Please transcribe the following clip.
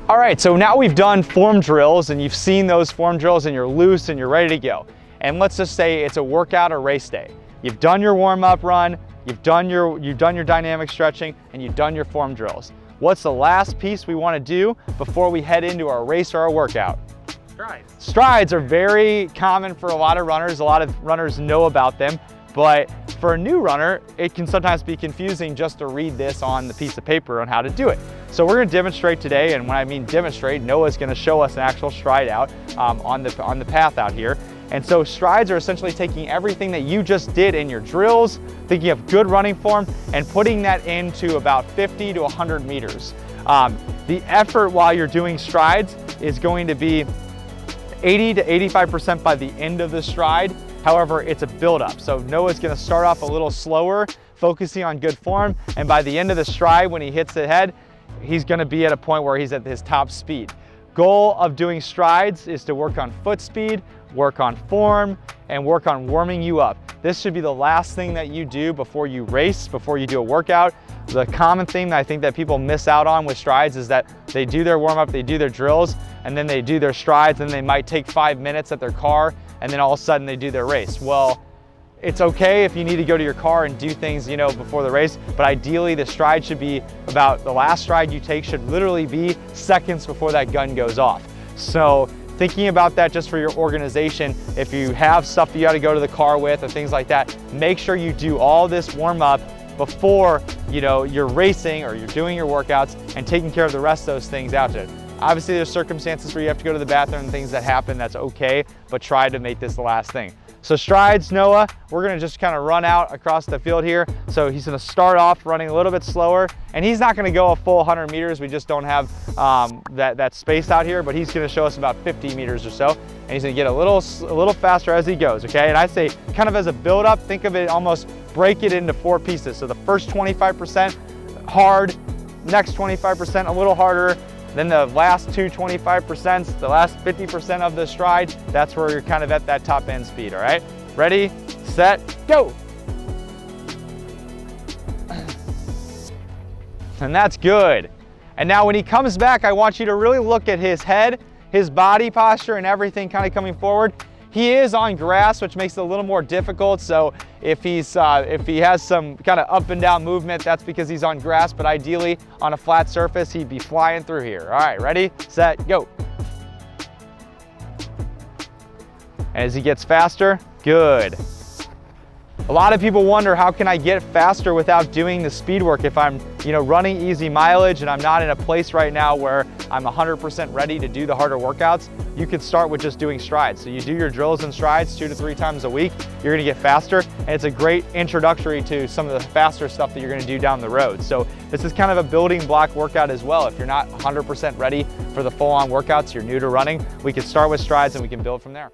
All right, so now we've done form drills and you've seen those form drills and you're loose and you're ready to go. And let's just say it's a workout or race day. You've done your warm-up run, you've done your dynamic stretching, and you've done your form drills. What's the last piece we want to do before we head into our race or our workout? Strides. Strides are very common for a lot of runners. A lot of runners know about them, but for a new runner, it can sometimes be confusing just to read this on the piece of paper on how to do it. So we're going to demonstrate today, and when I mean demonstrate, Noah's going to show us an actual stride out on the path out here. And so strides are essentially taking everything that you just did in your drills, thinking of good running form, and putting that into about 50 to 100 meters. The effort while you're doing strides is going to be 80 to 85% by the end of the stride. However, it's a build-up. So Noah's gonna start off a little slower, focusing on good form, and by the end of the stride, when he hits the head, he's gonna be at a point where he's at his top speed. Goal of doing strides is to work on foot speed, work on form, and work on warming you up. This should be the last thing that you do before you race, before you do a workout. The common thing that I think that people miss out on with strides is that they do their warm-up, they do their drills, and then they do their strides, and they might take 5 minutes at their car, and then all of a sudden they do their race. Well, it's okay if you need to go to your car and do things, before the race, but ideally the stride should be about, the last stride you take should literally be seconds before that gun goes off. So thinking about that just for your organization, if you have stuff that you got to go to the car with or things like that, make sure you do all this warm up before you're racing or you're doing your workouts and taking care of the rest of those things after it. Obviously there's circumstances where you have to go to the bathroom and things that happen, that's okay, but try to make this the last thing. So strides, Noah, we're gonna just kind of run out across the field here. So he's gonna start off running a little bit slower, and he's not gonna go a full 100 meters. We just don't have that space out here, but he's gonna show us about 50 meters or so. And he's gonna get a little faster as he goes, okay? And I say kind of as a build up, think of it almost break it into 4 pieces. So the first 25% hard, next 25% a little harder, then the last 25%, the last 50% of the stride, that's where you're kind of at that top end speed, all right? Ready, set, go. And that's good. And now when he comes back, I want you to really look at his head, his body posture, and everything kind of coming forward. He is on grass, which makes it a little more difficult. So if he has some kind of up and down movement, that's because he's on grass, but ideally on a flat surface, he'd be flying through here. All right, ready, set, go. And as he gets faster, good. A lot of people wonder, how can I get faster without doing the speed work? If I'm running easy mileage and I'm not in a place right now where I'm 100% ready to do the harder workouts, you can start with just doing strides. So you do your drills and strides 2 to 3 times a week, you're gonna get faster, and it's a great introductory to some of the faster stuff that you're gonna do down the road. So this is kind of a building block workout as well. If you're not 100% ready for the full-on workouts, you're new to running, we can start with strides and we can build from there.